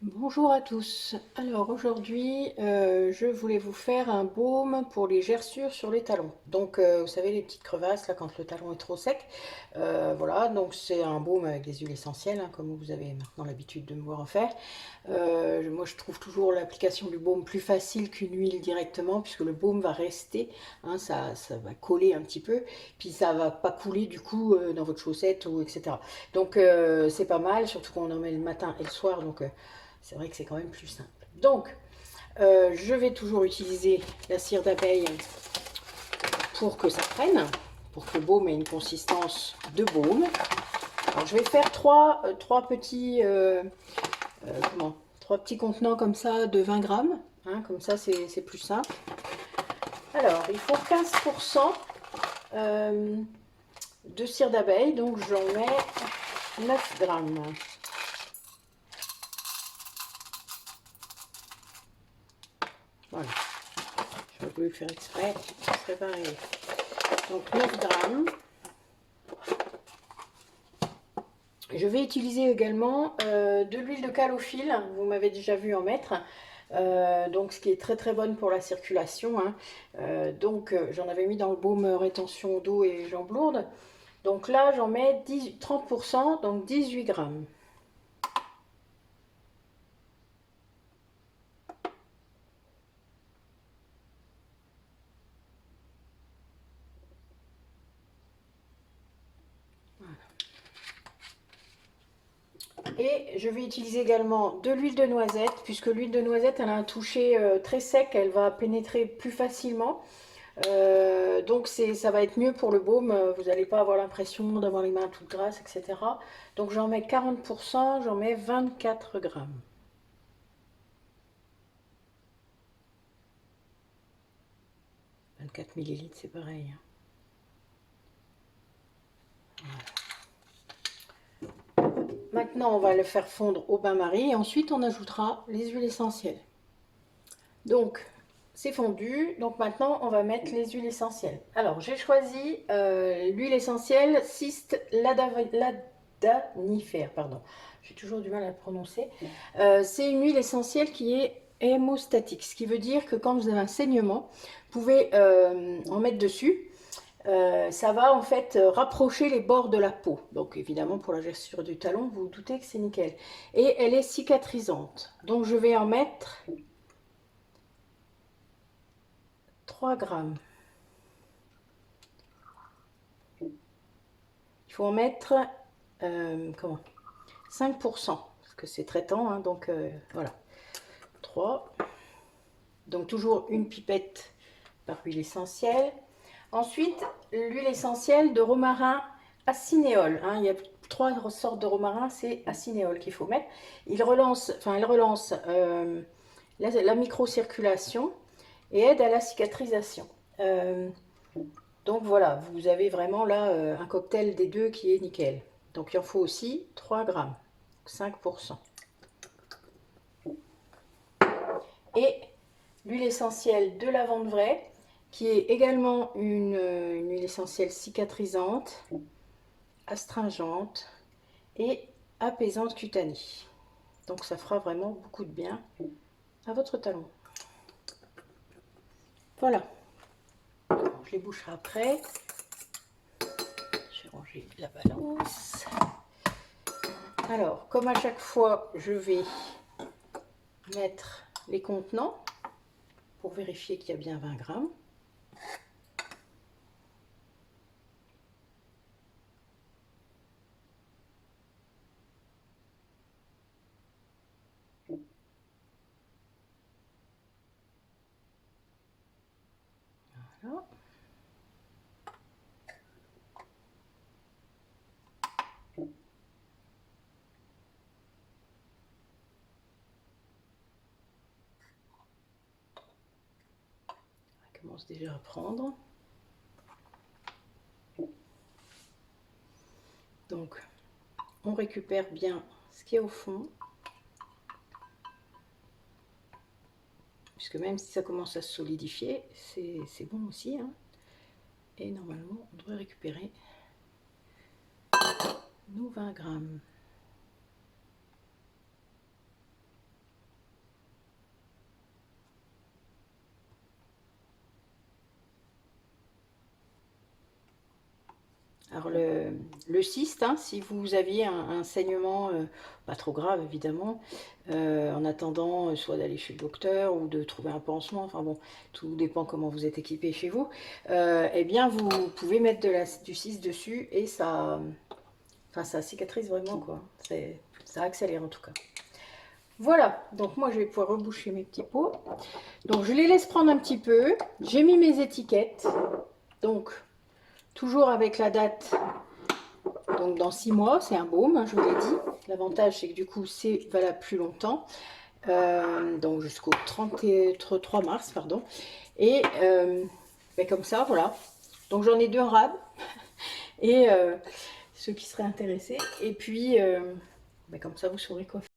Bonjour à tous. Alors aujourd'hui, je voulais vous faire un baume pour les gerçures sur les talons. Donc, vous savez, les petites crevasses là quand le talon est trop sec. Voilà, donc c'est un baume avec des huiles essentielles, hein, comme vous avez maintenant l'habitude de me voir en faire. Moi, je trouve toujours l'application du baume plus facile qu'une huile directement, puisque le baume va rester, hein, ça va coller un petit peu, puis ça va pas couler du coup dans votre chaussette ou etc. Donc, c'est pas mal, surtout qu'on en met le matin et le soir. Donc, c'est vrai que c'est quand même plus simple. Donc, je vais toujours utiliser la cire d'abeille pour que ça prenne, pour que le baume ait une consistance de baume. Alors, je vais faire trois petits, trois petits contenants comme ça de 20 grammes. Hein, comme ça, c'est plus simple. Alors, il faut 15% de cire d'abeille, donc j'en mets 9 grammes. Voilà, j'aurais voulu le faire exprès, ça serait pareil. Donc 9 grammes. Je vais utiliser également de l'huile de calophylle, vous m'avez déjà vu en mettre, donc ce qui est très très bonne pour la circulation. Hein. J'en avais mis dans le baume rétention d'eau et jambes lourdes. Donc là j'en mets 30%, donc 18 grammes. Et je vais utiliser également de l'huile de noisette, puisque l'huile de noisette elle a un toucher très sec, elle va pénétrer plus facilement. Donc ça va être mieux pour le baume, vous n'allez pas avoir l'impression d'avoir les mains toutes grasses, etc. Donc j'en mets 40%, j'en mets 24 grammes. 24 millilitres, c'est pareil. Maintenant, on va le faire fondre au bain-marie et ensuite on ajoutera les huiles essentielles. Donc, c'est fondu. Donc maintenant, on va mettre les huiles essentielles. Alors, j'ai choisi l'huile essentielle Cyste ladanifère, pardon. J'ai toujours du mal à le prononcer. C'est une huile essentielle qui est hémostatique, ce qui veut dire que quand vous avez un saignement, vous pouvez en mettre dessus. Ça va en fait rapprocher les bords de la peau. Donc évidemment pour la gesture du talon, vous vous doutez que c'est nickel. Et elle est cicatrisante. Donc je vais en mettre 3 grammes. Il faut en mettre 5%, parce que c'est traitant, hein, donc voilà. 3. Donc toujours une pipette par huile essentielle. Ensuite, l'huile essentielle de romarin acénéole. Hein, il y a 3 sortes de romarin, c'est acénéole qu'il faut mettre. Elle relance la microcirculation et aide à la cicatrisation. Euh, Donc voilà, vous avez vraiment là un cocktail des deux qui est nickel. Donc il en faut aussi 3 grammes, 5%. Et l'huile essentielle de lavande vraie, qui est également une huile essentielle cicatrisante, astringente et apaisante cutanée. Donc ça fera vraiment beaucoup de bien à votre talon. Voilà, je les boucherai après. Je vais ranger la balance. Alors, comme à chaque fois, je vais mettre les contenants pour vérifier qu'il y a bien 20 grammes. Voilà. Ça commence déjà à prendre. Donc, on récupère bien ce qu'il y a au fond. Puisque même si ça commence à se solidifier, c'est bon aussi. Hein. Et normalement, on devrait récupérer nos 20 grammes. Alors le cyste, hein, si vous aviez un saignement pas trop grave évidemment, en attendant soit d'aller chez le docteur ou de trouver un pansement, enfin bon, tout dépend comment vous êtes équipé chez vous, eh bien vous pouvez mettre du cyste dessus et ça, enfin, ça cicatrise vraiment quoi, ça accélère en tout cas. Voilà, donc moi je vais pouvoir reboucher mes petits pots. Donc je les laisse prendre un petit peu, j'ai mis mes étiquettes, donc toujours avec la date. Donc dans 6 mois, c'est un baume, hein, je vous l'ai dit. L'avantage, c'est que du coup, c'est valable plus longtemps. Donc jusqu'au 33 mars, pardon. Et ben comme ça, voilà. Donc j'en ai 2 en rab. Et ceux qui seraient intéressés. Et puis, ben comme ça, vous saurez quoi faire.